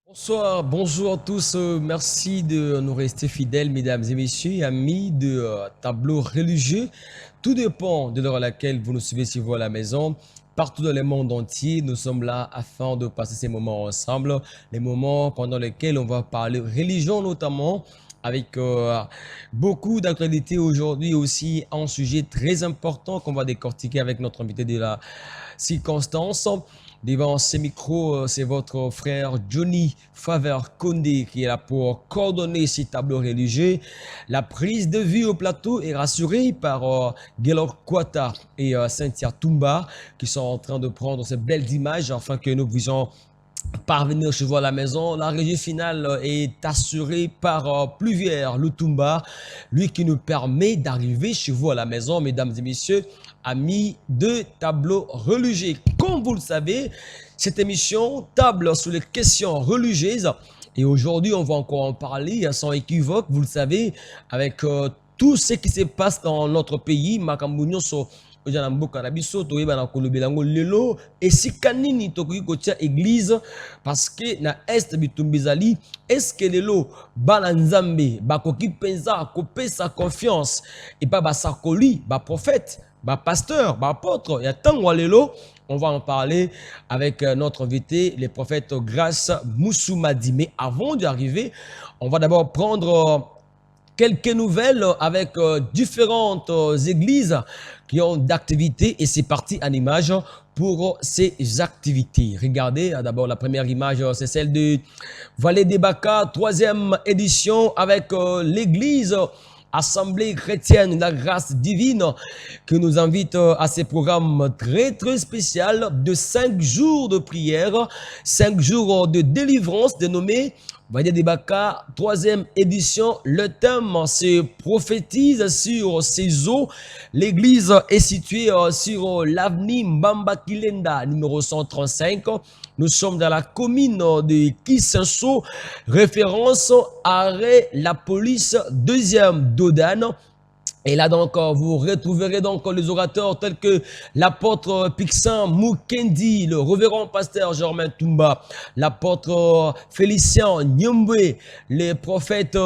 Bonsoir, bonjour à tous. Merci de nous rester fidèles, mesdames et messieurs, amis de tableau religieux. Tout dépend de l'heure à laquelle vous nous suivez si vous à la maison. Partout dans le monde entier, nous sommes là afin de passer ces moments ensemble. Les moments pendant lesquels on va parler religion notamment, avec beaucoup d'actualité aujourd'hui aussi, un sujet très important qu'on va décortiquer avec notre invité de la circonstance. Devant ces micros, c'est votre frère Johnny Favre Condé qui est là pour coordonner ces tableaux religieux. La prise de vue au plateau est rassurée par Gaylor Quata et Cynthia Toumba qui sont en train de prendre ces belles images afin que nous puissions parvenir chez vous à la maison. La régie finale est assurée par Pluvière Lutumba, lui qui nous permet d'arriver chez vous à la maison, mesdames et messieurs, amis de tableau religieux. Comme vous le savez, cette émission table sur les questions religieuses et aujourd'hui, on va encore en parler sans équivoque, vous le savez, avec tout ce qui se passe dans notre pays, Makambounyo so ojana mboka na biso toyeba na kolobela ngo lelo esika nini tokoki kotia église parce que na est bitumbizali est-ce que lelo bana nzambe bakoki penza kopesa confiance et pas basakoli ba prophète ba pasteur ba apôtre ya tango lelo. On va en parler avec notre invité, le prophète Grace Moussoumadi. Mais avant d'y arriver, on va d'abord prendre quelques nouvelles avec différentes églises qui ont d'activités et c'est parti en image pour ces activités. Regardez, d'abord la première image, c'est celle de Vallée des Bacas, 3e édition avec l'église Assemblée chrétienne de la grâce divine qui nous invite à ces programmes très spécial de 5 jours de prière, 5 jours de délivrance dénommé Vallée des Bacas, 3e édition. Le thème se prophétise sur ces eaux. L'église est située sur l'avenue Mbamba Kilenda, numéro 135. Nous sommes dans la commune de Kisenso, référence arrêt la police 2e Dodane. Et là donc, vous retrouverez donc les orateurs tels que l'apôtre Pixin Mukendi, le révérend pasteur Germain Toumba, l'apôtre Félicien Nyombe, les prophètes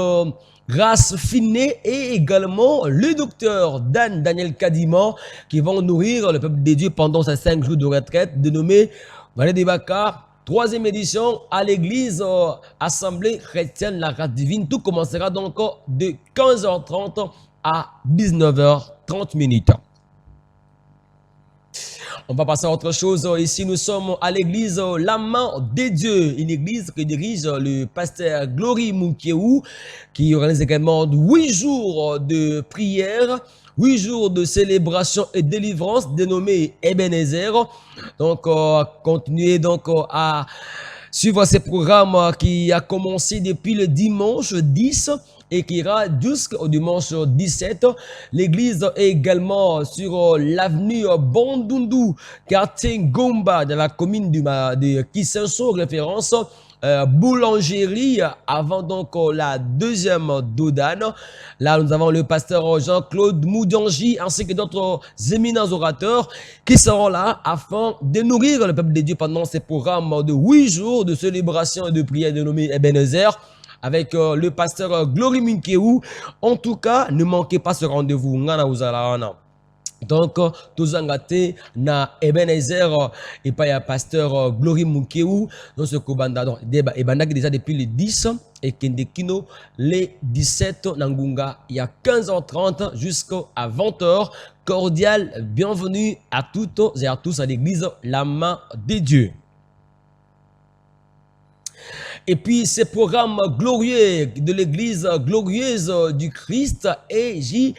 Grace Finet et également le docteur Daniel Kadima qui vont nourrir le peuple de Dieu pendant ces 5 jours de retraite dénommé Vallée des Bacas. 3e édition à l'église Assemblée chrétienne la grâce divine. Tout commencera donc de 15h30 à 19h30. On va passer à autre chose. Ici, nous sommes à l'église La Main des Dieux, une église que dirige le pasteur Glory Munkeou, qui organise également 8 jours de prière, 8 jours de célébration et délivrance dénommé Ebenezer. Donc, continuez donc à suivre ces programmes qui a commencé depuis le dimanche 10 et qui ira jusqu'au dimanche 17. L'église est également sur l'avenue Bandundu, quartier Ngomba, dans la commune de Kisenso, référence boulangerie avant donc la 2e Dodane. Là, nous avons le pasteur Jean-Claude Moudangi ainsi que d'autres éminents orateurs qui seront là afin de nourrir le peuple de Dieu pendant ces programmes de 8 jours de célébration et de prière dénommés Ebenezer avec le pasteur Glory Minkeou. En tout cas, ne manquez pas ce rendez-vous. Donc, tous engagés na Ebenezer et pas ya pasteur Glory Munkeou dans ce Kobanda. Donc, et déjà depuis le 10 et Kendekino le 17 Nangunga. Il y a 15h30 jusqu'à 20h. Cordial bienvenue à toutes et à tous à l'église La Main des Dieux. Et puis ces programmes glorieux de l'église glorieuse du Christ et JCSC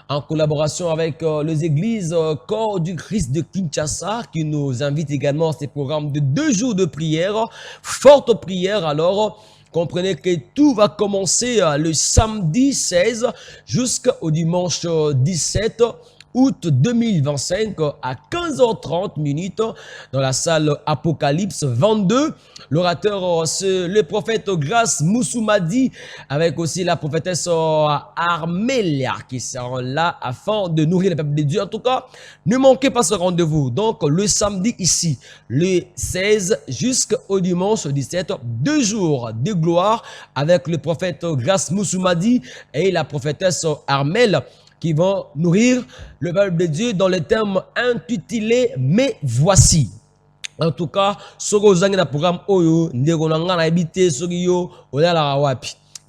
en collaboration avec les églises Corps du Christ de Kinshasa qui nous invitent également à ces programmes de 2 jours de prière, forte prière. Alors comprenez que tout va commencer le samedi 16 jusqu'au dimanche 17 août 2025 à 15h30 minutes dans la salle Apocalypse 22. L'orateur, c'est le prophète Grace Moussoumadi avec aussi la prophétesse Armélia qui seront là afin de nourrir le peuple de Dieu. En tout cas, ne manquez pas ce rendez-vous. Donc, le samedi ici, le 16 jusqu'au dimanche 17, 2 jours de gloire avec le prophète Grace Moussoumadi et la prophétesse Armel qui vont nourrir le peuple de Dieu dans le thème intitulé « Mais voici ». En tout cas, ce que vous avez dans le programme Oyo,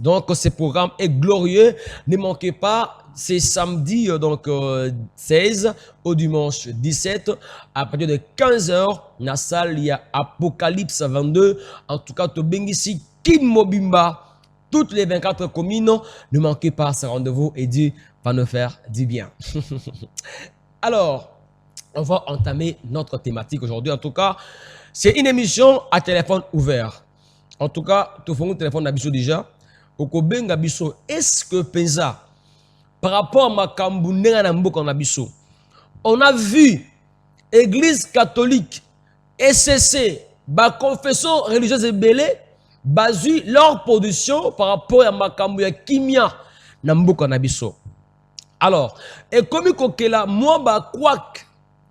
donc ce programme est glorieux. Ne manquez pas, c'est samedi donc 16 au dimanche 17 à partir de 15h dans la salle il y a Apocalypse 22. En tout cas, tu ici Kin Mobimba, toutes les 24 communes. Ne manquez pas ce rendez-vous et Dieu va nous faire du bien. Alors, on va entamer notre thématique aujourd'hui. En tout cas, c'est une émission à téléphone ouvert. En tout cas, tu fais un téléphone d'Abisso déjà. Est-ce que Penza, par rapport à Makambu, on a vu Église catholique, SCC, confession religieuse et belé, basé leur position par rapport à Makambu Kimia Nambuko Nabiso. Alors, et comme il moi, quoi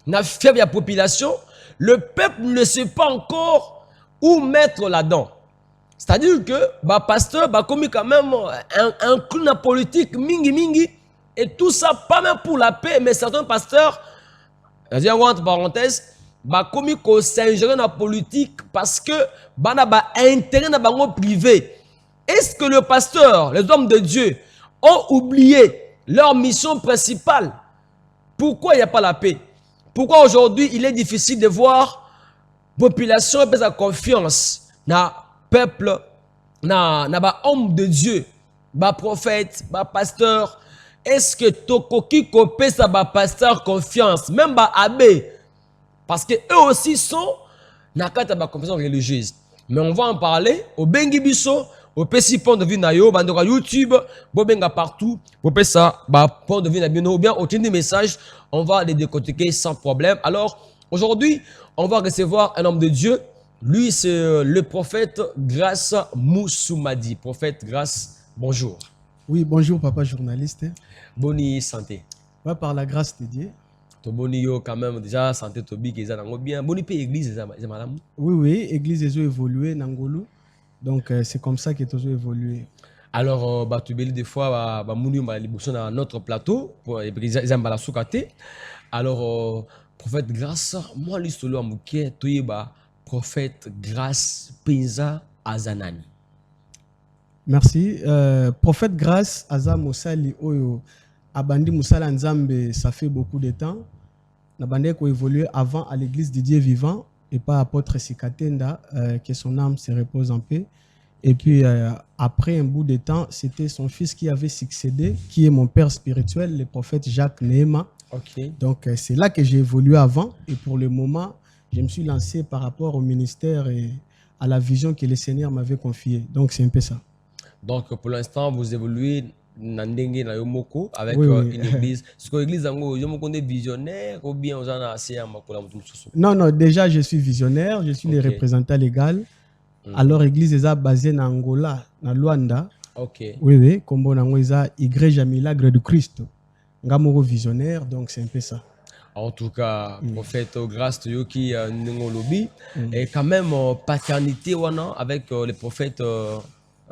na fièvre la population, le peuple ne sait pas encore où mettre là-dedans. C'est-à-dire que bah pasteur bah comme quand même un clou na politique mingi et tout ça pas même pour la paix mais certains pasteurs entre parenthèses bah comme ko s'ingérer dans la politique parce que bah na ba intérêt na bango privé. Est-ce que le pasteur, les hommes de Dieu ont oublié leur mission principale? Pourquoi il n'y a pas la paix? Pourquoi aujourd'hui il est difficile de voir la population et sa confiance dans le peuple, dans l'homme de Dieu, dans prophète, dans pasteur? Est-ce que Tokoki Kopé sa pasteur confiance, même dans abbé? Parce que eux aussi sont dans la confiance religieuse. Mais on va en parler au Bengi Bisso, au PC Pont de Vinayo, bandora YouTube, Bobenga partout, au PSA, Pont de Vinayo, ou bien au des messages, on va les décortiquer sans problème. Alors, aujourd'hui, on va recevoir un homme de Dieu. Lui, c'est le prophète Grace Moussoumadi. Prophète Grace, bonjour. Oui, bonjour, papa journaliste. Bonne santé. Ouais, par la grâce de Dieu. Toboni yo quand même déjà santé tobi qui est bien. Boni pe église c'est madame. Oui, oui, église a évolué Nangolo. Donc c'est comme ça que tout a évolué. Alors tu beli des fois mouni ba liboso na notre plateau pour ezambala sukate. Alors prophète Grace, moi l'histoire amuke toyeba prophète Grace Penza Azanani. Merci. Prophète Grace Aza Mosali Oyo Abandi Moussala Nzambe, ça fait beaucoup de temps. Nabandé qui a évolué avant à l'église de Dieu vivant et pas apôtre Sikatenda, que son âme se repose en paix. Et puis après un bout de temps, c'était son fils qui avait succédé, qui est mon père spirituel, le prophète Jacques Nehema. Okay. Donc c'est là que j'ai évolué avant. Et pour le moment, je me suis lancé par rapport au ministère et à la vision que le Seigneur m'avait confiée. Donc c'est un peu ça. Donc pour l'instant, vous évoluez Nandenge na Yomoko avec oui, oui. Une église. Est-ce que l'église Zango, Yomoko est visionnaire ou bien vous en assez à Makola? Non, non, déjà je suis visionnaire, je suis le représentant légal. Alors l'église est basée en Angola, en Luanda. Ok. Oui, oui, comme on a Igreja Milagre de Christ. Ngamoro visionnaire, donc c'est un peu ça. En tout cas, prophète Grace Yoki Nengolobi et quand même paternité wana avec les prophètes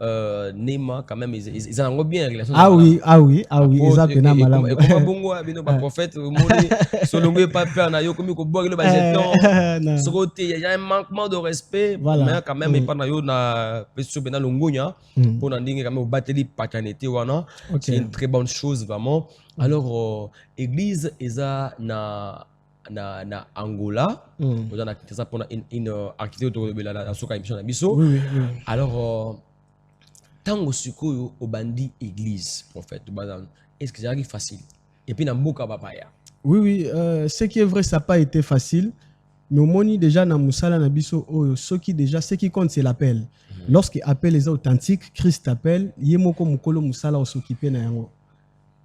Nema quand même ils ont bien relation. Ah oui, ah oui, ah oui, ils appellent malam. Et comme bongo bino ba prophète moni solongo pas peur na yo comme ko boire le ba jeton. Ce côté il y a un manquement de respect mais quand même pas na yo na peso bena longonya pour na ndinga quand même bateli paternité wana. C'est une très bonne chose vraiment. Alors église eza na Angola, on a ça pour une activité de la soka émission na biso. Alors tango sikoyo obandi église prophète est-ce que c'est facile et puis na mboka babaya? Oui oui, ce qui est vrai ça n'a pas été facile mais au moni déjà na musala na biso ce qui compte c'est l'appel. Lorsque appel est authentique, Christ appelle, yemoko mukolo musala s'occuper na yango.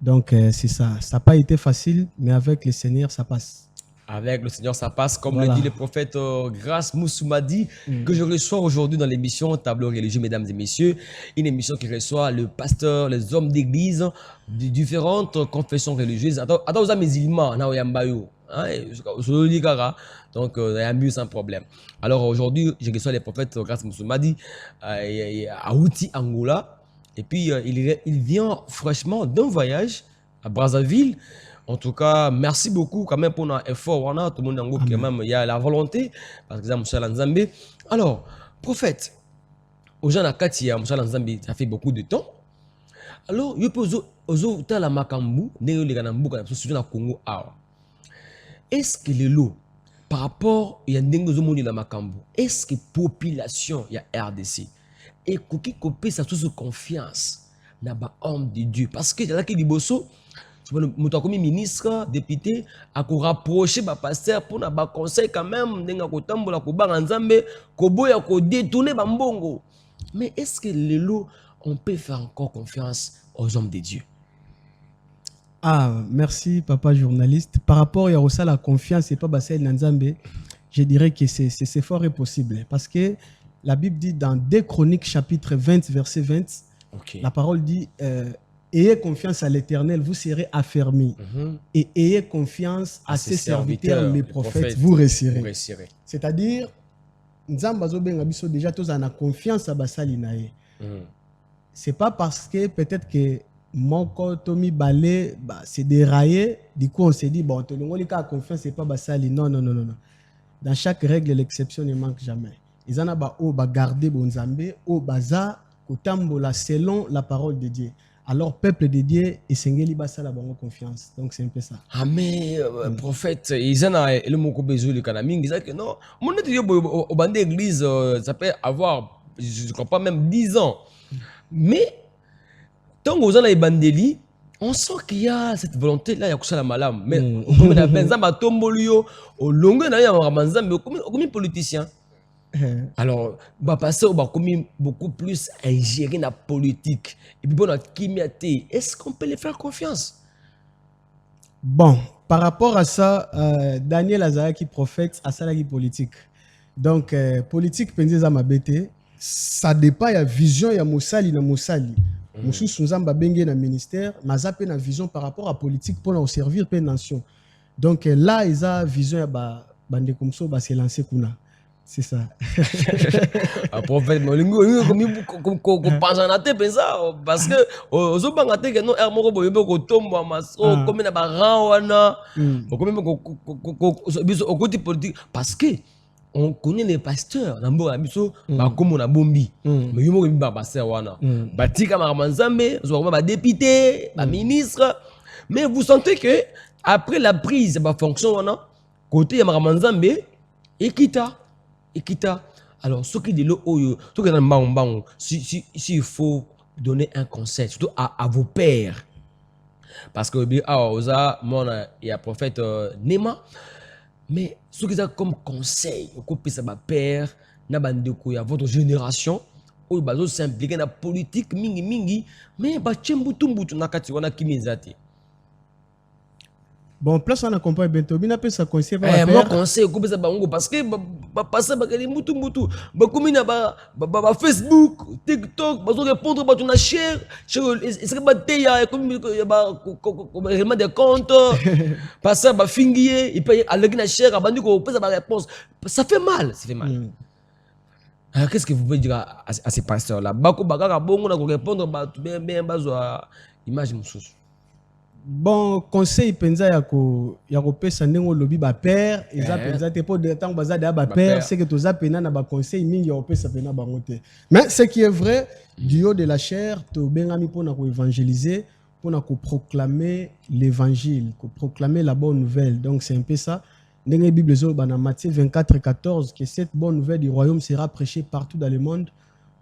Donc, c'est ça. Ça n'a pas été facile, mais avec le Seigneur, ça passe. Avec le Seigneur, ça passe, comme Voilà. le dit le prophète Grace Moussoumadi, que je reçois aujourd'hui dans l'émission Tableau religieux, mesdames et messieurs. Une émission qui reçoit le pasteur, les hommes d'église de différentes confessions religieuses. Attends, vous avez musulmans, na oyambayo. Donc, il y a mieux sans problème. Alors, aujourd'hui, je reçois le prophète Grace Moussoumadi à Outi, Angola. Et puis, il vient fraîchement d'un voyage à Brazzaville. En tout cas, merci beaucoup quand même pour notre effort. Tout le monde quand même, il y a la volonté. Parce que ça, Nzambe. Alors, prophète, aux gens à Katia, Nzambe, ça fait beaucoup de temps. Alors, il peut oser la makambu, les ganambu, surtout dans le Congo. Est-ce que le lot, par rapport à la makambu, est-ce que la population, il y a RDC, et qui copie sa sous confiance dans l'homme de Dieu? Parce que il y a qui dit bosso. Comme ministre, député, à rapprocher le pasteur pour un conseil quand même, détourner Bambongo. Mais est-ce que les lots, on peut faire encore confiance aux hommes de Dieu? Ah, merci, papa journaliste. Par rapport à la confiance et pas Bassel Nanzambe, je dirais que c'est fort et possible. Parce que la Bible dit dans 2 Chroniques, chapitre 20, verset 20, la parole dit ayez confiance à l'Éternel, vous serez affermis. Et ayez confiance à ses serviteurs, les prophètes, vous réussirez. C'est-à-dire, déjà tous en a confiance à Basali Nae. C'est pas parce que peut-être que mon Tommy Balé c'est déraillé, du coup on s'est dit, bon, tout le monde a confiance, c'est pas Basali. Non. Dans chaque règle, l'exception ne manque jamais. Ils en ont gardé Bonzambe, au baza, Kotambola, selon la parole de Dieu. Alors, peuple de Dieu, et Sengeli Bassa la bonne confiance. Donc, c'est un peu ça. Ah, mais, prophète, ils ont le mot besoin de Kanaming, ils disent que non, mon étudiant au banc d'église, ça peut avoir, je ne crois pas même 10 ans. Mais, tant que vous avez les bandélis, on sent qu'il y a cette volonté-là, il y a ça la malam. Mais, comme on a Benzamba Tombolio, au long de l'année, on a Benzamba, comme un politicien. Alors, bah passer au beaucoup plus ingérer la politique et puis bon la chimiaté. Est-ce qu'on peut les faire confiance? Bon, par rapport à ça, Daniel Azaraki prophète, Asalaki politique. Donc politique pendeza mabete, ça dépend ya vision ya Moussali na Moussali. Moussou Sunzamba bengue na ministère, naza pe na vision par rapport à politique pour nous servir pe nation. Donc là ils a vision ya bande comme ça se lancer kuna. C'est ça. Prophète, comme pense en tête parce que aux autres que non hermoko boyebe ko tombo maso comme na ba rawana comme au côté politique parce que on connaît les pasteurs na mboka biso ba komo na bombi mais yomo ba pasteur wana batika maramanzambe zo ba député ba ministre mais vous sentez que après la prise ba fonction wana côté ya maramanzambe ekita. Alors, ce qui est de l'eau, s'il faut donner un conseil, surtout à vos pères, parce que il y a prophète Nema, mais ce qui est comme conseil, à père, à votre génération, où ils s'impliquer dans la politique, mingi, mais bon, place on accompagne bientôt. Bien appelé ça conseil. Moi conseil parce que passer mutu comme Facebook, TikTok, répondre na share, est-ce que comme réellement des comptes, passer fingier et puis aller na share bandi ko pesa réponse. Ça fait mal. Qu'est-ce que vous pouvez dire à ces pasteurs là? Bako bakaka bongo na ko répondre bien bazwa image mususu. Bon, conseil penza ya ko pesa ndengo lobi ba père eza penza te pour de temps baza da ba père c'est que toza pena na ba conseil mingi ya pesa pena ba monter. Mais ce qui est vrai du haut de la chair to bengami pour na ko évangéliser, pour na ko proclamer l'évangile, ko proclamer la bonne nouvelle. Donc c'est un peu ça. Ndenge Bible zo ba na Matthieu 24:14 que cette bonne nouvelle du royaume sera prêchée partout dans le monde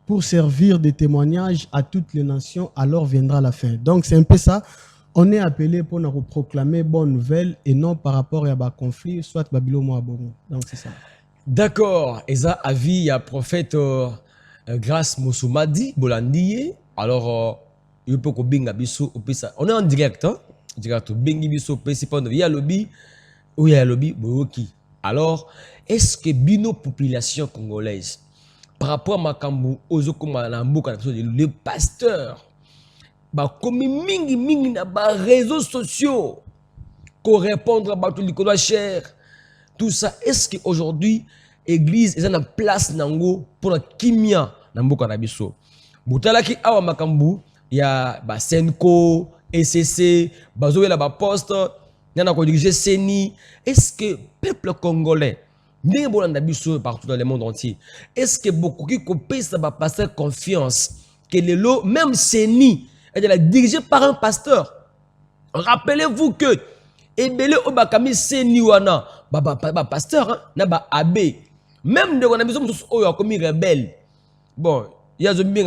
pour servir de témoignage à toutes les nations, alors viendra la fin. Donc c'est un peu ça. On est appelé pour nous proclamer bonne nouvelle et non par rapport à un conflit, soit Babylone ou Abongo. Donc c'est ça. D'accord. Et ça, avis, il y a prophète Grace Moussoumadi, Bolandier. Alors, il peut ko binga biso opesa. On est en direct, hein? Direct bingi biso opesi pando ya lobby ou ya lobby boyoki. Alors, est-ce que bino population congolaise par rapport à makambu ozoko malambuka le pasteur ba komi mingi na ba réseaux sociaux ko répondre à bato likolo cher tout ça, est-ce que aujourd'hui église est en place nango pour la kimia na mboka na biso butalaki awa makambu ya ba Senko ECC bazoyela ba poste nana ko diriger Seni, est-ce que peuple congolais ndenge bolanda biso partout dans le monde entier, est-ce que beaucoup qui kopesa ba passer confiance que le lot même Seni est dirigé par un pasteur? Rappelez-vous que ebele obakami Seni wana ba pasteur hein, na ba abbé même de wana biso mususu oyo akomi rebelle. Bon, il y a des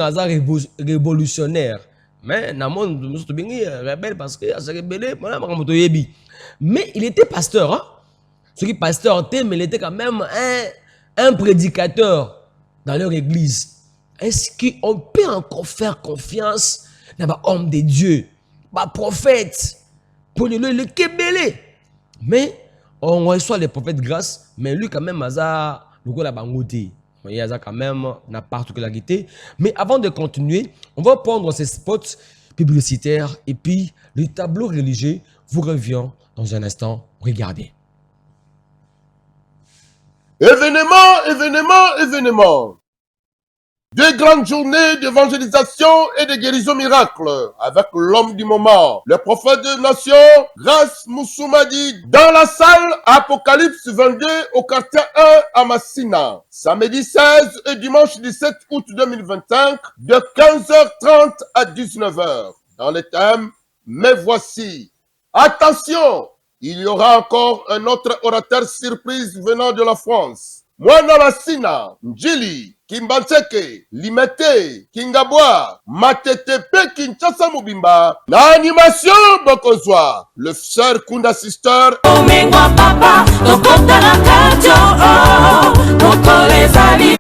révolutionnaire, mais na monde mususu bingi rebelle parce que ça rebelle mais il était pasteur hein. Ce qui pasteur mais il était quand même un prédicateur dans leur église. Est-ce qu'on peut encore faire confiance dans les hommes de Dieu, les prophètes, pour le kébélé? Mais on reçoit les prophètes grâce, mais lui quand même, le bangoté. Il y a quand même la particularité. Mais avant de continuer, on va prendre ces spots publicitaires et puis le tableau religieux vous revient dans un instant. Regardez. Événement. Deux grandes journées d'évangélisation et de guérison miracle avec l'homme du moment, le prophète de nation, Grace Musumadi, dans la salle Apocalypse 22 au quartier 1 à Massina. Samedi 16 et dimanche 17 août 2025 de 15h30 à 19h. Dans le thème, mais voici. Attention, il y aura encore un autre orateur surprise venant de la France. Mwana Massina, Njili, Kimbanseke, Limete, Kingabwa, Matetepe, Kinshasa Mubimba, na animation Bokozwa, le frère Kunda Sister. Omengwa papa, tokota na kajo, mokolezali.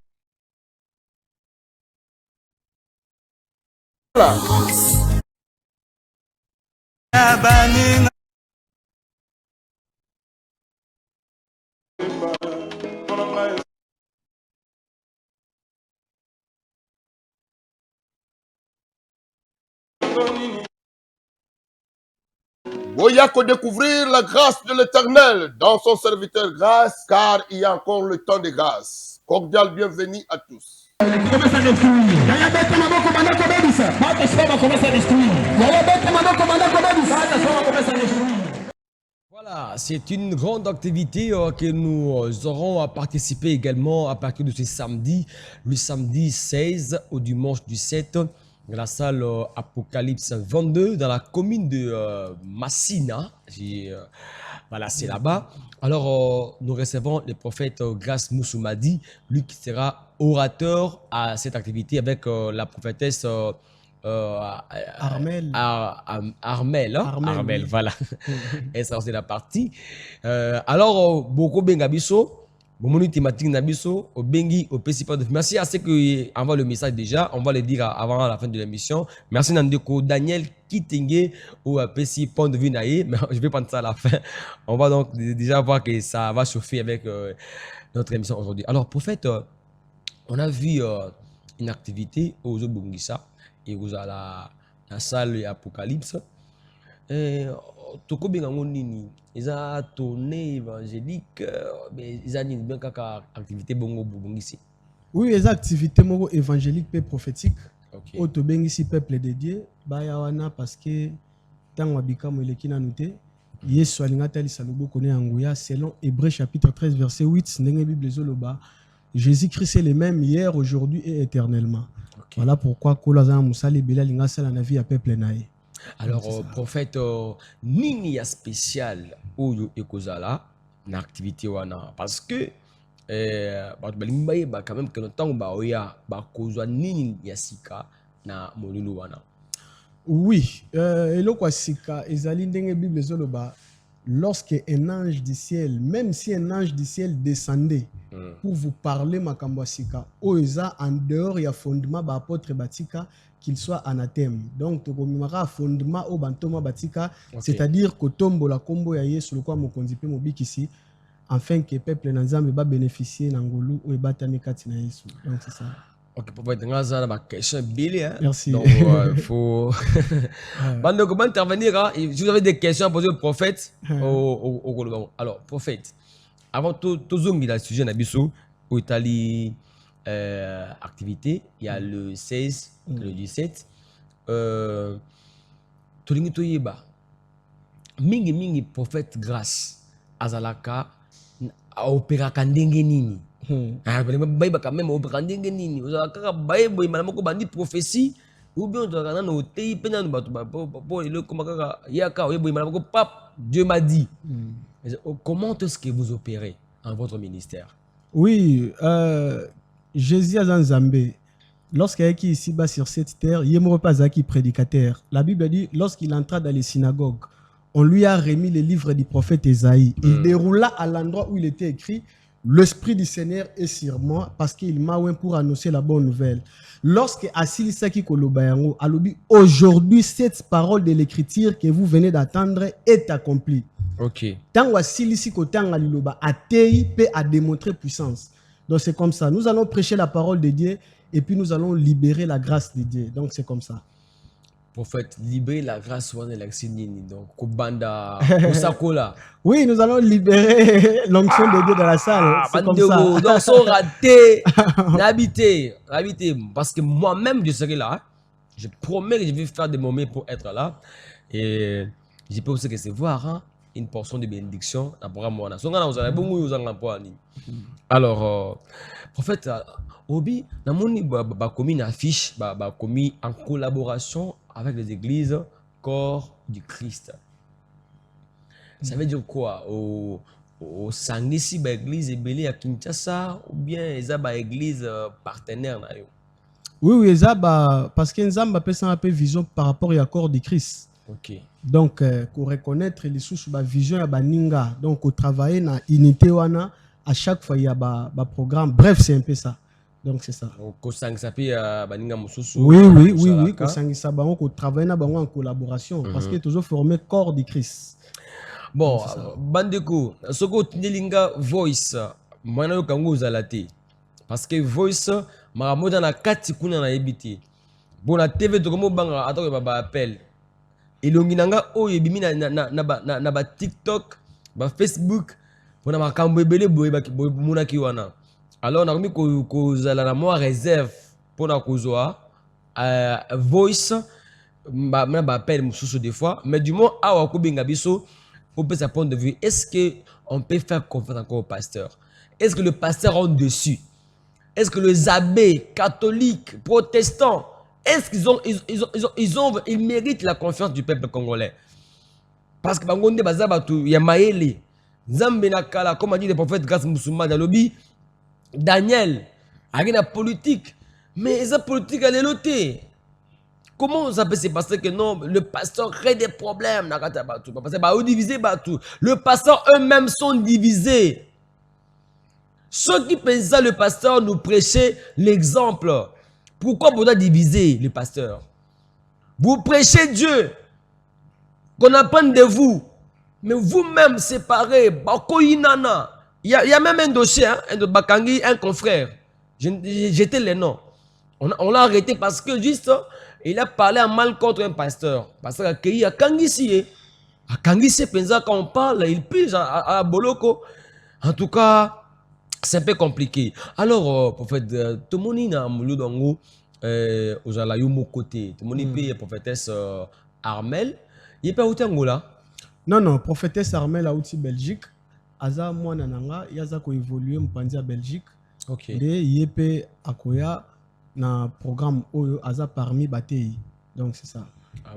Boyako découvrir la grâce de l'Éternel dans son serviteur grâce, car il y a encore le temps de grâce. Cordial bienvenue à tous. Voilà, c'est une grande activité que nous aurons à participer également à partir de ce samedi, le samedi 16 au dimanche du 7, dans la salle Apocalypse 22, dans la commune de Massina. Voilà, c'est là-bas. Alors, nous recevons le prophète Grace Musumadi, lui qui sera orateur à cette activité avec la prophétesse Armel. Armel, Oui. voilà. Et ça, c'est la partie. Alors, beaucoup bengabiso. Bon, thématique nabiso, au bengi, au principal de. Merci à ceux qui envoient le message déjà. On va le dire avant la fin de l'émission. Merci Nandeko, Daniel Kitenge, ou PC Point de vue naïe. Mais je vais prendre ça à la fin. On va donc déjà voir que ça va chauffer avec notre émission aujourd'hui. Alors, prophète, on a vu une activité aux Obungisa et vous à la salle Apocalypse. Toko benga nini eza tournée évangélique mais ils ont bien kaka activité bongo bongisi. Oui, les activités moko évangéliques et prophétiques. OK. Auto bengisi peuple de Dieu baya wana parce que tango abika moleki na nuté Yesu alinga tali salobo kone anguya selon Hébreux chapitre 13 verset 8 ndenge Bible zoloba Jésus-Christ est le même hier, aujourd'hui et éternellement. Okay. Voilà pourquoi Kolazana Moussali Bela linga sala na vie à peuple naé. Alors, prophète, nini ya spécial oyo ekozala na activité wana parce que bato balingi bayeba quand même que ntango baoya bakozwa nini ya sika na molulu wana. Oui, eloko sika ezali ndenge Bible zoloba lorsque un ange du ciel, même si un ange du ciel descendait pour vous parler makambo sika, oeza en dehors ya fondement ba apôtre batika qu'il soit anathème. Donc, tokomimaka fondement au bantoma batika, Ok. c'est-à-dire que tombo la combo ya yesu le kwa mokonzi pe mobikisi, afin que peuple nanzambe ba bénéficier nangolu ou batami kati na yesu. Donc c'est ça. Ok, prophète, on a ma question billet. Hein? Merci. Donc, il faut. Bande, comment intervenir hein? Si vous avez des questions à poser au prophète, au alors, prophète, avant tout zoom, le sujet Nabiso, où Italie activité, il y a le 16, le 17. Tolingi Toyeba, mingi prophète grâce, Azalaka, a opéra kandenge nini. Baïba quand même opéra kandenge nini. Ozalaka baïba imanamoko bandi prophétie. Ou bien on a un pays pénal pour le combat yaka ou pap Dieu m'a dit. Comment est-ce que vous opérez en votre ministère? Oui, Jésus Azanzambe, lorsqu'il est ici bas sur cette terre, il n'est pas un prédicateur. La Bible dit, lorsqu'il entra dans les synagogues, on lui a remis les livres du prophète Ésaïe. Il déroula à l'endroit où il était écrit, l'Esprit du Seigneur est sur moi parce qu'il m'a oint pour annoncer la bonne nouvelle. Lorsque Asili Saki Kolobayango a dit, aujourd'hui, cette parole de l'écriture que vous venez d'attendre est accomplie. Ok. Tant que Asili Siko Tanga Liloba a tei peut a démontré puissance. Donc c'est comme ça. Nous allons prêcher la parole de Dieu et puis nous allons libérer la grâce de Dieu. Donc c'est comme ça. Prophète, libérer la grâce de l'exinini. Donc, Kobanda, Osakola. Oui, nous allons libérer l'onction de Dieu dans la salle. C'est comme ça. Donc, sont ratés, n'habiter. Parce que moi-même, je serai là. Je promets que je vais faire des moments pour être là. Et je peux aussi recevoir hein, une portion de bénédiction. Alors, prophète, Obi, namoni ba commis une affiche, ba commis en collaboration avec les églises corps du Christ. Ça veut dire quoi? Au Sangisi, ba église Ebeli à Kinshasa ou bien ils ba église partenaire na yo? Oui, parce que nous avons un peu vision par rapport au corps du Christ. Ok. Donc, pour reconnaître les sous la vision ya baninga, donc au travailler na unité wana, à chaque fois il y a ba programme. Bref, c'est un peu ça. Donc c'est ça. Oui. Qu'on travaille en collaboration parce que toujours formé corps du Christ. Bon, Bandeko, soko Nelinga voice, moi na kango zalate. Parce que voice, maramoda dans la kati kuna na ebiti. Bon la TV to komo banga atako baba appel. Elonginanga o yebimi na ba TikTok, ba Facebook, pona makambo ebele boye ba muna kiwana. Alors, on a mis que la moi réserve pour la voice, appelle des fois, mais du moins, à Biso, on peut sa point de vue. Est-ce qu'on peut faire confiance encore au pasteur? Est-ce que le pasteur rentre dessus? Est-ce que les abbés, catholiques, protestants, est-ce qu'ils méritent la confiance du peuple congolais? Parce que Bangonde Bazabatu, Yamaele, Zambenakala, comme a dit le prophète Grâce Moussouma Dalobi, Daniel, avec la politique, mais la politique elle est lotée. Comment ça peut se passer que non, le pasteur crée des problèmes? Le pasteur eux-mêmes sont divisés. Ceux qui pensent ça, le pasteur nous prêchait l'exemple. Pourquoi vous doit diviser le pasteur? Vous prêchez Dieu, qu'on apprenne de vous, mais vous-même séparés, Bakoyinana. Il y a même un dossier, hein, un Bakangi, un confrère. J'étais les noms. On l'a arrêté parce que juste, il a parlé en mal contre un pasteur. Parce qu'il y a Kangisi. À Kangisi, quand on parle, il pige à Boloko. En tout cas, c'est un peu compliqué. Alors, prophète, tout le monde est dans le monde aux Alayomo côté. Tout le monde est prophétesse Armel. Il n'est pas où Angola? Non, prophétesse Armel a outil Belgique. Aza mwana nanga yaza ko évoluer mpanzi à Belgique. OK. De yepé akoya na programme oyo aza parmi batei. Donc c'est ça.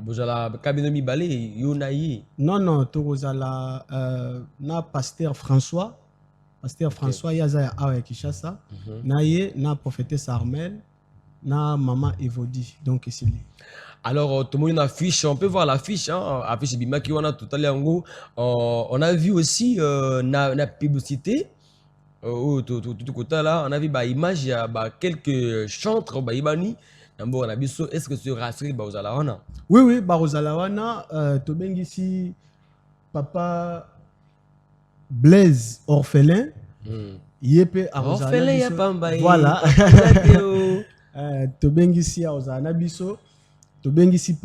Bozala kabino mi balé yonayi. Non, tozala na pasteur François. Pasteur François yaza ya awa Kishasa. Na ye na prophétesse Armel na maman Evodi. Donc c'est lui. Alors, tout le monde a une affiche, on peut voir l'affiche, hein, affiche Bima qui a tout à l'heure. On a vu aussi la publicité, tout côté là, on a vu bah, image, il y a bah, quelques chantres, bah, Ibani, Nambo na biso, est-ce que tu rassures bazala wana? Oui, oui, Barozalawana, Tobengisi, papa Blaise, orphelin, Yepe, Orphelin ya pamba. Voilà. Tobengisi, Arozanabiso, Tobengisi,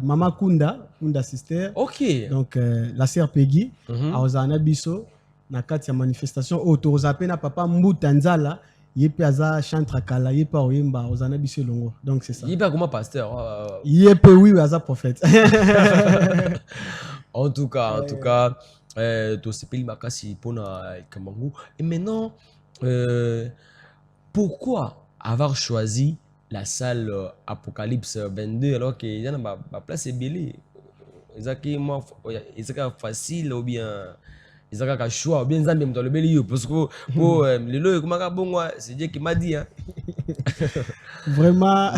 Mama Kunda, Kunda sister. Ok. Donc, la sœur Peggy, Arozanabiso, na kati ya manifestation, Autorozape na papa Mbutanzala, Yepe aza chantre kala, Yepe oyemba, Arozanabiso longo. Donc, c'est ça. Yepe comment pasteur? Yepe, oui, aza prophète. En tout cas, tout ce pays makasi pour na Kamangu. Et maintenant, pourquoi avoir choisi la salle Apocalypse 22 alors que y a ma place est belée? Est-ce que facile ou bien est-ce que choix ou bien ça même dans le belé parce que pour le lo comment bon c'est Dieu qui m'a dit hein. Vraiment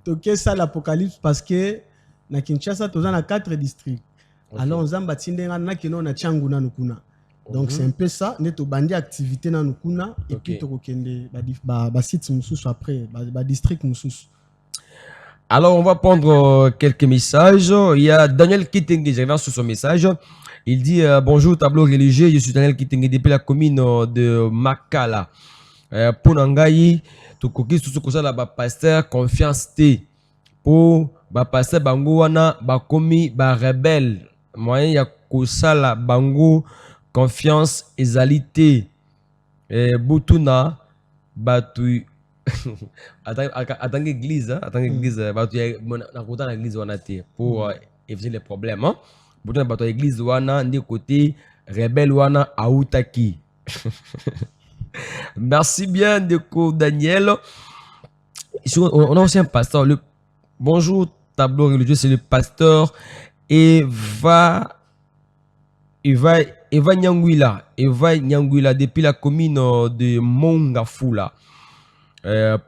toquer ça l'Apocalypse parce que na Kinshasa tu as 4 districts. Okay. Alors on a tindenga na kino na changu na nukuna. Donc c'est un peu ça, neto bandi activité na nukuna et puis to kokende ba site mususu après ba district mususu. Alors on va prendre quelques messages. Il y a Daniel Kitenge, je reviens sur son message. Il dit bonjour tableau religieux, je suis Daniel Kitenge depuis la commune de Makala. Pour Nangayi, to koki sous ko ça la ba pasteur confiance té pour ba pasteur bango wana ba komi ba rebelle. Moyen ya kosala bango confiance ezalité butuna batu attends église batu na kota na église wana te pour éviter les problèmes hein butuna batu église wana ndi côté rebelle wana autaki. Merci bien Ndeko Daniel. On a aussi un pasteur, bonjour tableau religieux, c'est le pasteur Eva Nyangwila depuis la commune de Mongafula.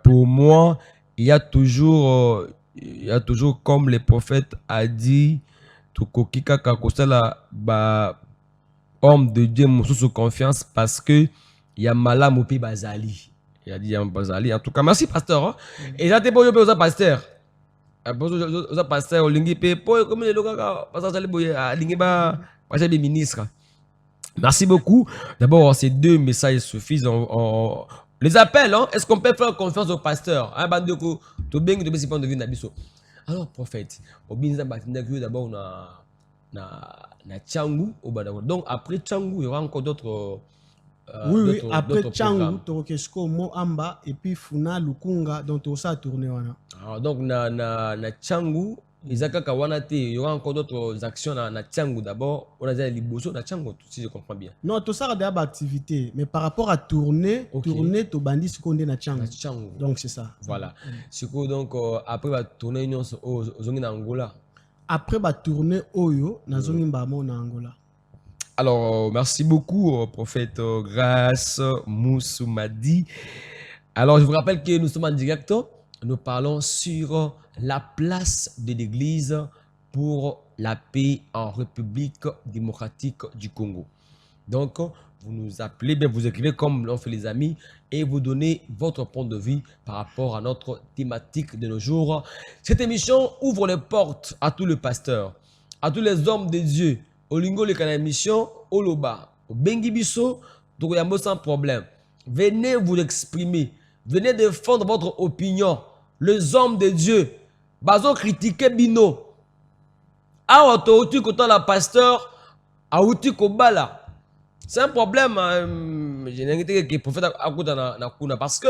Pour moi, il y a toujours comme le prophète a dit, tukokika kakosala ba homme de Dieu sous confiance parce que il y a malamupi bazali. Il a dit bazali. En tout cas, merci pasteur. Et là t'es bon yo pasteur. Pasteur Olingi pe po comme le loka pasteur boye Olingi ba pasteur des ministres. Merci beaucoup. D'abord, ces 2 messages suffisent. On les appelle, hein? Est-ce qu'on peut faire confiance au pasteur? Hein, bandeko, to beng to besi point de vue nabiso. Alors prophète, obinza batinda que d'abord na Tchangu au Badako. Donc après Tchangu, il y aura encore d'autres oui, après Tchangu, Tokesko, Moamba, et puis Funa, Lukunga, donc tout ça a tourné. Alors, donc, na Tchangu, il y aura encore d'autres actions na Tchangu d'abord. On a déjà les Liboso na Tchangu, si je comprends bien. Non, tout ça a déjà activité. Mais par rapport à tourner, tourner, tu bandis ce qu'on est na Tchangu. Donc, c'est ça. Voilà. Donc, après, va tourner aux Zongi Angola. Après, va tourner Oyo, na Zongi Mbamo na Angola. Alors, merci beaucoup, prophète Grace Moussoumadi. Alors, je vous rappelle que nous sommes en direct. Nous parlons sur la place de l'Église pour la paix en République démocratique du Congo. Donc, vous nous appelez, bien vous écrivez comme l'ont fait les amis et vous donnez votre point de vue par rapport à notre thématique de nos jours. Cette émission ouvre les portes à tous les pasteurs, à tous les hommes de Dieu. Olingo le canal émission, Oloba, Bengi Biso, Tokoyambo sans problème. Venez vous exprimer, venez défendre votre opinion. Les hommes de Dieu, bazo critiquer Bino. Ah, tu côté la pasteur, Aouti Kobala. C'est un problème, je n'ai pas que prophète à parce que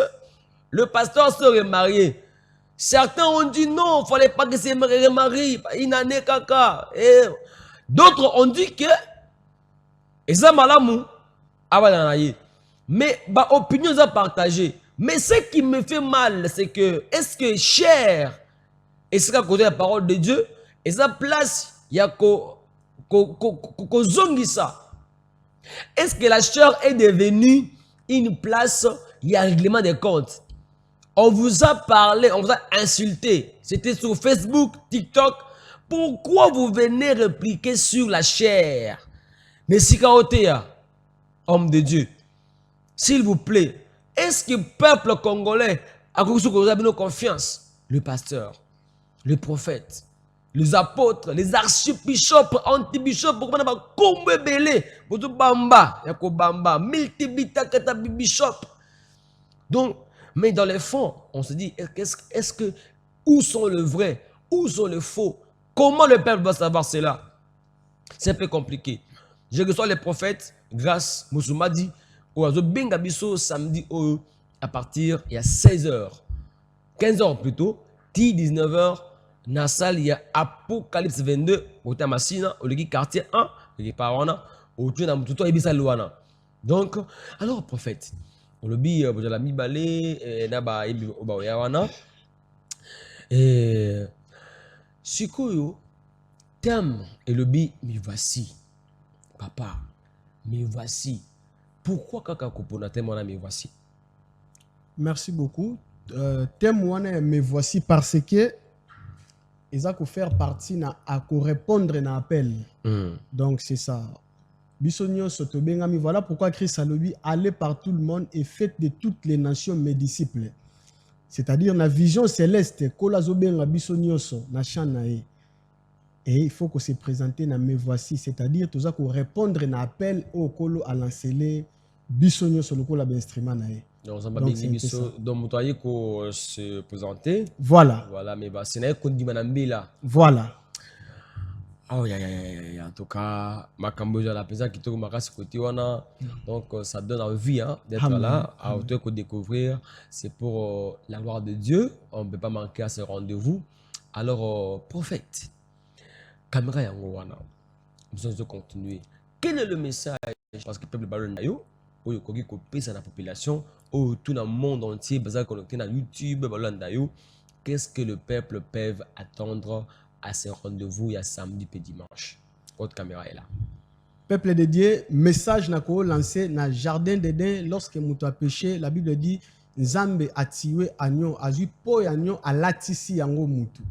le pasteur serait marié. Certains ont dit non, il ne fallait pas que c'est marié, il n'en est caca. D'autres ont dit que et ça malamou mais ma opinion est partagée. Mais ce qui me fait mal, c'est que est-ce que cher et ce qu'à côté de la parole de Dieu et sa place il y a ça. Est-ce que la chair est devenue une place il y a un règlement des comptes? On vous a parlé, on vous a insulté. C'était sur Facebook, TikTok. Pourquoi vous venez répliquer sur la chair? Mais si Kaotea, homme de Dieu, s'il vous plaît, est-ce que le peuple congolais a nos confiance? le pasteur, le prophète, les apôtres, les archibishops, antibishops, pour qu'on kombe belé, pour tout bamba, yako bamba, multibita kata bishop. Donc, mais dans les fonds, on se dit, est-ce que, où sont le vrai, où sont les faux? Comment le peuple va savoir cela? C'est un peu compliqué. Je reçois les prophètes, grâce Moussoumadi, au Bengabiso samedi à partir il y a 16h, 15h plutôt, 19h, dans la salle, il y a Apocalypse 22, au Tamasina, au quartier 1, au Parana, au Tunamututo et Bissalouana. Donc, alors, prophète, on le dit, vous avez mis balé, naba ibi obaoyawana. Et Sikoyo, thème et le bi, mais voici, papa, mais voici. Pourquoi kaka kopona thème wana mais voici? Merci beaucoup. Thème wana mais voici parce que ils ont faire partie à répondre à appel. Donc c'est ça. Bisogno sotobengami, voilà pourquoi Christ a dit allez par tout le monde et faites de toutes les nations mes disciples. C'est-à-dire la vision céleste kola zobenga bisogno so na chanae. Et il faut que se présenter na me voici, c'est-à-dire tout ça qu'on répondre à appel au kolo à lancer bisogno so le kola instrument nae. Donc ça va bien donc mutoye ko se présenter. Voilà. Voilà mais bah c'est na ko di manambela. Voilà. Oh, en tout cas, ma Cambodge la présence qui tourne ma côté wana, donc ça donne envie d'être là, à hauteur de découvrir. C'est pour la gloire de Dieu. On ne peut pas manquer à ce rendez-vous. Alors, prophète, caméra yangowana, nous allons continuer. Quel est le message? Parce que le peuple balon nayo, où il y a la population, où tout le monde entier, basé connecté dans YouTube, balon nayo. Qu'est-ce que le peuple peut attendre à ces rendez-vous, il y a samedi et dimanche? Votre caméra est là. Peuple de Dieu, message n'a pas lancé dans le jardin d'Éden lorsque Moutou a péché. La Bible dit Nzambe a tué agneau, a eu po agneau à latisi yango Moutou.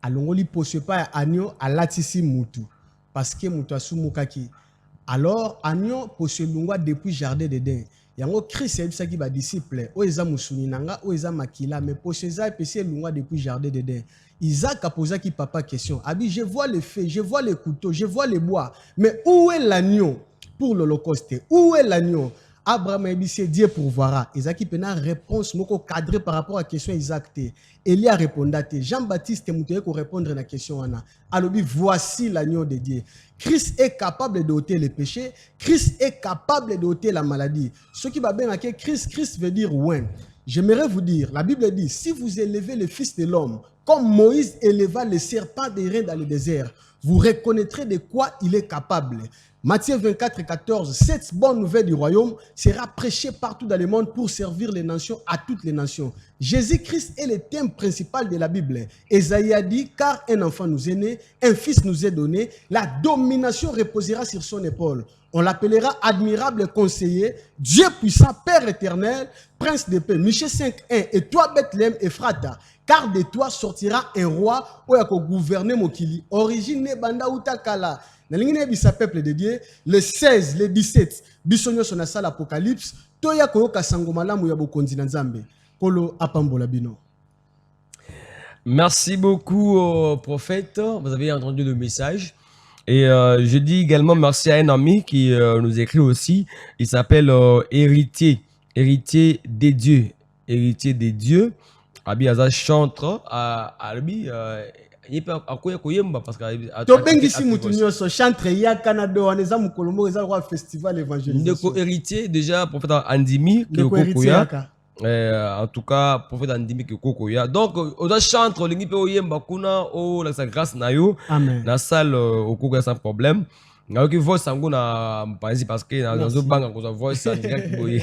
Alors on ne pose pas agneau à latisi Moutou parce que Moutou a soumukaki. Alors agneau pose lungwa depuis jardin d'Éden. Yango Christ est ça qui va disciple. Oeza musuni nanga, oeza makila, mais pose ça pese lungwa depuis jardin d'Éden. Isaac a posé qui papa question. Abi, je vois les feux, je vois les couteaux, je vois les bois. Mais où est l'agneau pour l'Holocauste? Où est l'agneau? Abraham a dit Dieu pourvoira. Isaac a une réponse moko cadrée par rapport à la question Isaac. Élie a répondu. Jean-Baptiste Moutoye pour répondre à la question. Alors, voici l'agneau de Dieu. Christ est capable d'ôter les péchés. Christ est capable d'ôter la maladie. Ce qui va bien à Christ veut dire ouais. J'aimerais vous dire, la Bible dit, si vous élevez le Fils de l'homme, comme Moïse éleva le serpent des reins dans le désert, vous reconnaîtrez de quoi il est capable. Matthieu 24, 14, cette bonne nouvelle du royaume sera prêchée partout dans le monde pour servir les nations à toutes les nations. Jésus-Christ est le thème principal de la Bible. Ésaïe a dit, car un enfant nous est né, un fils nous est donné, la domination reposera sur son épaule. On l'appellera admirable conseiller, Dieu puissant, Père éternel, prince de paix. Michée 5.1, et toi Bethléem Ephrata, car de toi sortira un roi où il a gouverné Mokili. Origine Banda Utakala. Dans le peuple de Dieu, le 16, le 17, bisonyo son asal apocalypse, toya koyoka sangomalamu ya bokonzi na Nzambe. Polo apambola bino. Merci beaucoup, prophète. Vous avez entendu le message. Et je dis également merci à un ami qui nous écrit aussi. Il s'appelle Héritier. Héritier des dieux. Héritier des dieux. Abi Aza chantre à Albi. Il peut accueillir Koyemba parce que. Tobengisi mutunyo so chantre ya Canada waneza mukolombo eza roi festival évangélisation. Ndeko héritier déjà prophète Andimi Kokoya. En tout cas prophète Andimi Kokoya. Donc on chantre lingi pe Oyemba kuna o la sa grâce na yo. Amen. Na salle au Kokoya sans problème. Na ki voice sango na parce que na zo banga ko voice en direct boye.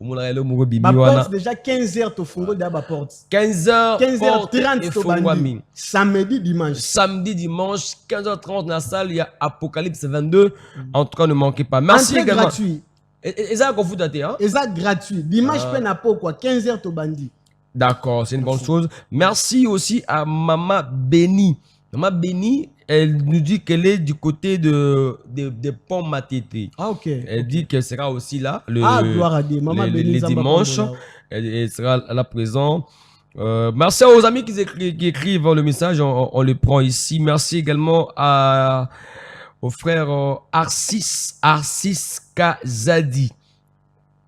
Omona le mo bibi wana. Porte déjà 15h to fungo da ba porte. 15h30 to bandi. Samedi dimanche. Samedi dimanche 15h30 dans la salle il y a Apocalypse 22. En tout cas ne manquez pas. Merci entrée également. Gratuit. Et ça qu'on fout hein? Et ça gratuit. Dimanche pe na po quoi 15h to bandi. D'accord, c'est une bonne chose. Merci aussi à Maman Béni. Maman Béni, elle nous dit qu'elle est du côté de Pont Matete. Ah, ok. Elle dit qu'elle sera aussi là gloire à Dieu. Maman Béni, les dimanches. Elle sera là présent. Merci aux amis qui écrivent le message, on le prend ici. Merci également au frère Arsis Kazadi.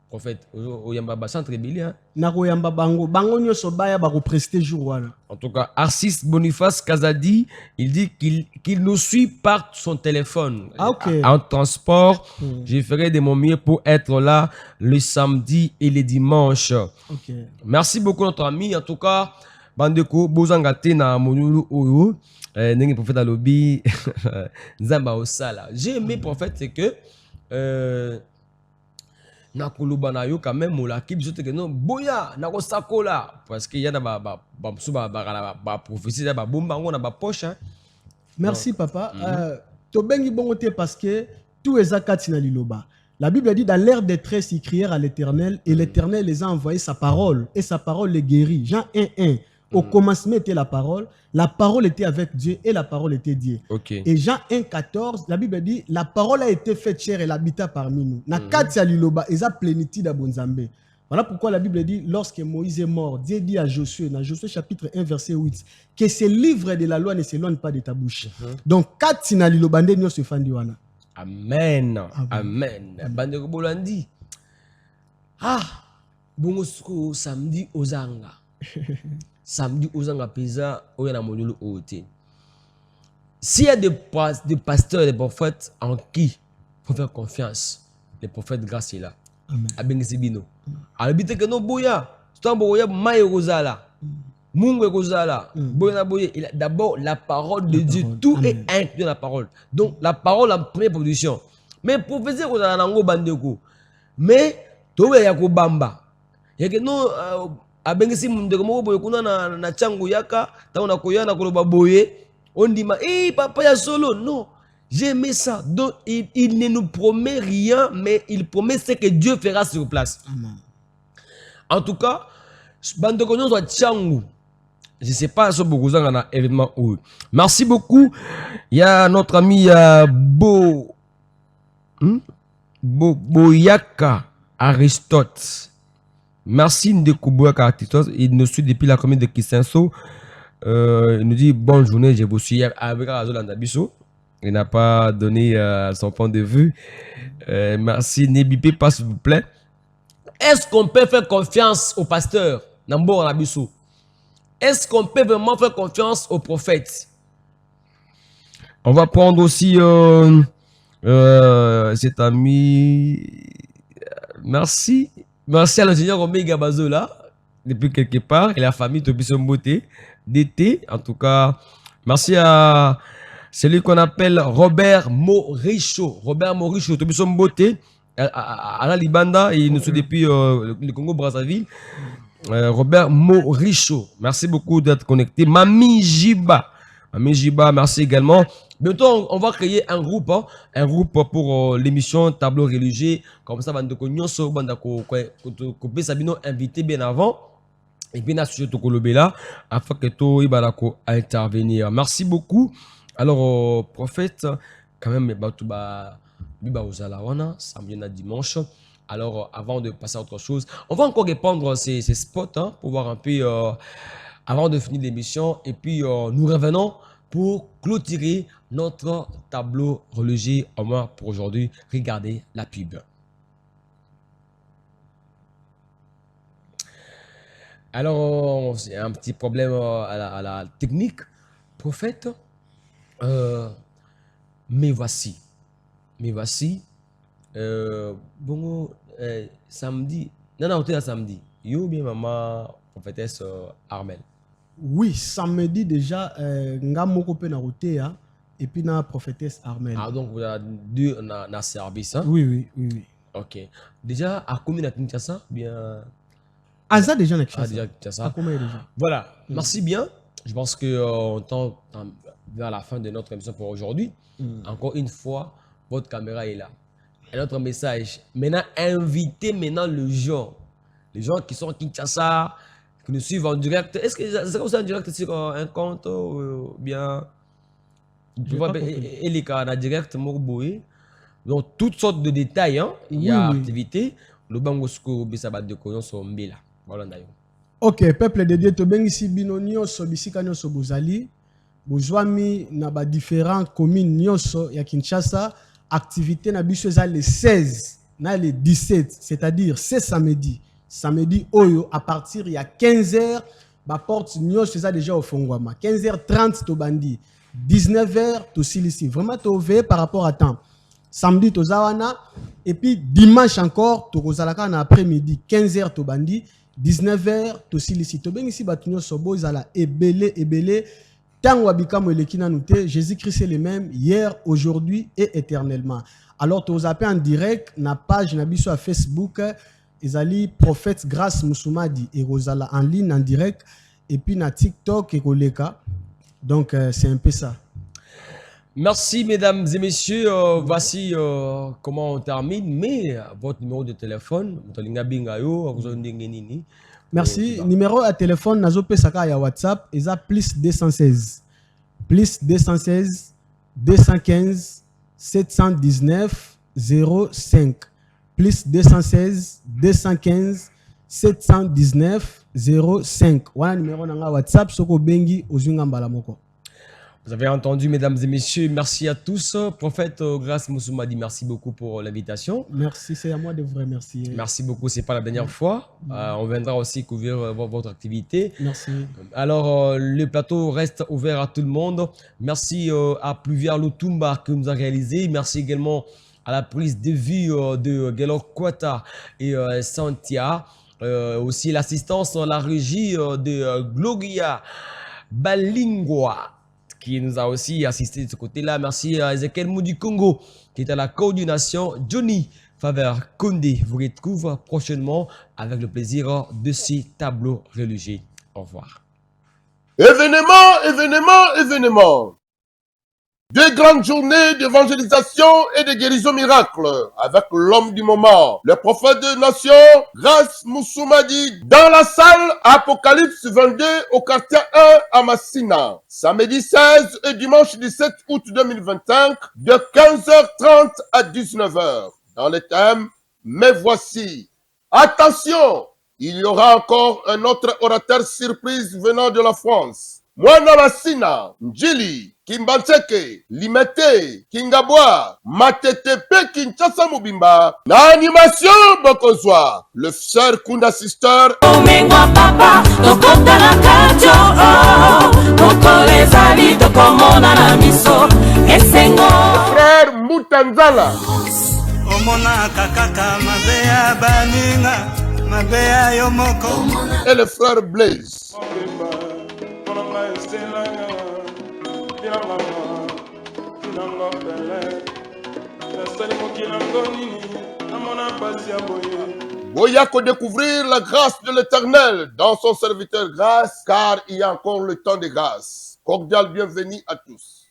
Prophète, oyamba bassin très bien. Nakoyamba bango, bango nyoso baya bako prester jour wana. En tout cas, Arsis Boniface Kazadi, il dit qu'il nous suit par son téléphone. Ah, ok. En transport, je ferai de mon mieux pour être là le samedi et le dimanche. Ok. Merci beaucoup notre ami. En tout cas, bandeko bozangate na monulu oyo. Nengi prophète alobi Nzamba osala. J'ai aimé prophète c'est que na koloba na yo quand même molaki biso te que non boya na ko sakola parce qu'il y a ba prophétie ba bomba ngo na ba poche. Merci papa. To bengi bongo te parce que tout ezakati na liloba. La Bible dit dans l'ère des détresse ils crièrent à l'Éternel et l'Éternel les a envoyé sa parole et sa parole les guérit. Jean 1:1. Au commencement était la parole était avec Dieu et la parole était Dieu. Okay. Et Jean 1:14, la Bible dit la parole a été faite chair et l'habita parmi nous. Na kati ya liloba eza plénitude à bonzambe. Voilà pourquoi la Bible dit lorsque Moïse est mort, Dieu dit à Josué, dans Josué chapitre 1 verset 8, que ce livre de la loi ne s'éloigne pas de ta bouche. Donc kati na liloba nde nyonso fandi wana. Amen. Amen. Bandeko bolandi. Ah, bongo suko samedi ozanga. Samedi ozanga pesa oya na monulu ote. S'il y a des pasteurs, des prophètes en qui il faut faire confiance, les prophètes grâce est là. Amen. Abengisi bino. Alibite que no boya, stambo boya maye kozala. Mungu kozala. Boya na boya, d'abord la parole de Dieu, tout est inclus dans la parole. Donc la parole en première position. Mais prophétie kozala nango bandeko. Mais tobe ya ko bamba. Yake no abengisi mundeko moko boye kuna na changu yaka tango na koyana koloba boye on dit papa ya solo non j'ai aimé ça donc il ne nous promet rien mais il promet ce que Dieu fera sur place. Amen. En tout cas bandeko nyonso changu je sais pas so bokozanga na événement ou merci beaucoup il y a notre ami Boyaka Aristote. Merci de Koubouaka Aristote. Il nous suit depuis la commune de Kisenso. Il nous dit bonne journée, je vous suis avec Azolanda Bisso. Il n'a pas donné son point de vue. Merci. N'ébipez pas s'il vous plaît. Est-ce qu'on peut faire confiance au pasteur Nambo Bisso? Est-ce qu'on peut vraiment faire confiance au prophète? On va prendre aussi cet ami. Merci. Merci à l'ingénieur Omega Bazola, depuis quelque part, et la famille Tobison Beauté, d'été. En tout cas, merci à celui qu'on appelle Robert Moricho. Robert Moricho, Tobison Beauté, à la Libanda, il nous suit depuis le Congo-Brazzaville. Robert Moricho, merci beaucoup d'être connecté. Mami Jiba, merci également. Bientôt, on va créer un groupe pour l'émission Tableau religieux. Comme ça, Bandeko Nyonso, Bandako Kope Sabino invité bien avant. Et bien, à ce là afin que tout Ibarako à intervenir. Merci beaucoup. Alors, prophète, quand même, Biba Ozalawana, samedi à dimanche. Alors, avant de passer à autre chose, on va encore répondre ces spots pour voir un peu avant de finir l'émission. Et puis, nous revenons pour clôturer notre tableau religieux au moins pour aujourd'hui. Regardez la pub. Alors, c'est un petit problème à la technique, prophète. Mais voici. Bon, samedi. Non, samedi. Yo bien maman prophétesse Armel. Oui, samedi déjà, nga moko pe na rotea et puis na prophétesse Armel. Ah donc vous avez deux na service hein? Oui. OK. Déjà à combien à Kinshasa bien Aza déjà na Kinshasa. Ah déjà Kinshasa. À combien déjà? Voilà, merci bien. Je pense que on tend vers la fin de notre émission pour aujourd'hui. Encore une fois, votre caméra est là. Et notre message, maintenant invitez maintenant les gens qui sont à Kinshasa, qui nous suivent en direct. Est-ce que c'est comme ça en direct sur un compte ou bien les cas en direct, donc toutes sortes de détails, hein. Il y a activité, le bangosko bisabat de koyon sont mbela. Voilà d'ailleurs. Ok, peuple de Dieu, tobengisi bino nyonso bisika nyonso bozali. Bozwami na ba différents communes nyonso ya Kinshasa. Activité na biso eza le 16 na le 17, c'est-à-dire c'est samedi. Samedi oyo à partir ya 15h, ba porte nyonso eza déjà au fongwama. 15h30 tobandi, 19h to silisi. Vraiment tové par rapport à temps. Samedi tozawana et puis dimanche encore tokozalaka na après-midi 15h tobandi, 19h to silisi. Tobengisi batu nyonso bozala ebele. Tango abikamo elekina nute, Jésus-Christ est le même hier, aujourd'hui et éternellement. Alors tu appelez en direct na page na biso à Facebook, ezali prophète Grâce Musumadi et Rosala en ligne en direct et puis na TikTok et koleka. Donc c'est un peu ça. Merci mesdames et messieurs, voici comment on termine, mais votre numéro de téléphone, merci. Numéro à téléphone, nazo pesaka ya WhatsApp, eza plus 216. Plus 216 215 719 05. Plus 216 215 719 05. Voilà numéro nanga WhatsApp, soko bengi ozunga mbala moko. Vous avez entendu, mesdames et messieurs, merci à tous. Prophète Grâce Musumadi, merci beaucoup pour l'invitation. Merci, c'est à moi de vous remercier. Merci beaucoup, ce n'est pas la dernière fois. On viendra aussi couvrir votre activité. Merci. Alors, le plateau reste ouvert à tout le monde. Merci à Pluvière Lutumba qui nous a réalisé. Merci également à la prise de vue de Gelor Kwata et Santia. Aussi l'assistance dans la régie de Gloria Balingwa, qui nous a aussi assisté de ce côté-là. Merci à Ezekiel Mou du Congo, qui est à la coordination. Johnny Favre Condé vous retrouve prochainement avec le plaisir de ces tableaux religieux. Au revoir. Événement. Deux grandes journées d'évangélisation et de guérison miracle avec l'homme du moment, le prophète de nation, Grâce Musumadi, dans la salle Apocalypse 22 au quartier 1 à Massina. Samedi 16 et dimanche 17 août 2025 de 15h30 à 19h. Dans le thème, mais voici. Attention, il y aura encore un autre orateur surprise venant de la France. Mwana Massina, Njili, Kimbancheke, Limete, Kingabwa, Matetepe, Kinshasa Mubimba, na animation Bokozwa, le frère Kunda Sister. Omengwa papa, tokota na kajo, tokolezali, tokomona na miso, esengo. Frère Mutanzala. Omona kakaka mabeya baninga, mabeya yomoko. Et le frère Blaise. Boyako découvrir la grâce de l'Éternel dans son serviteur Grâce, car il y a encore le temps de grâce. Cordial bienvenue à tous.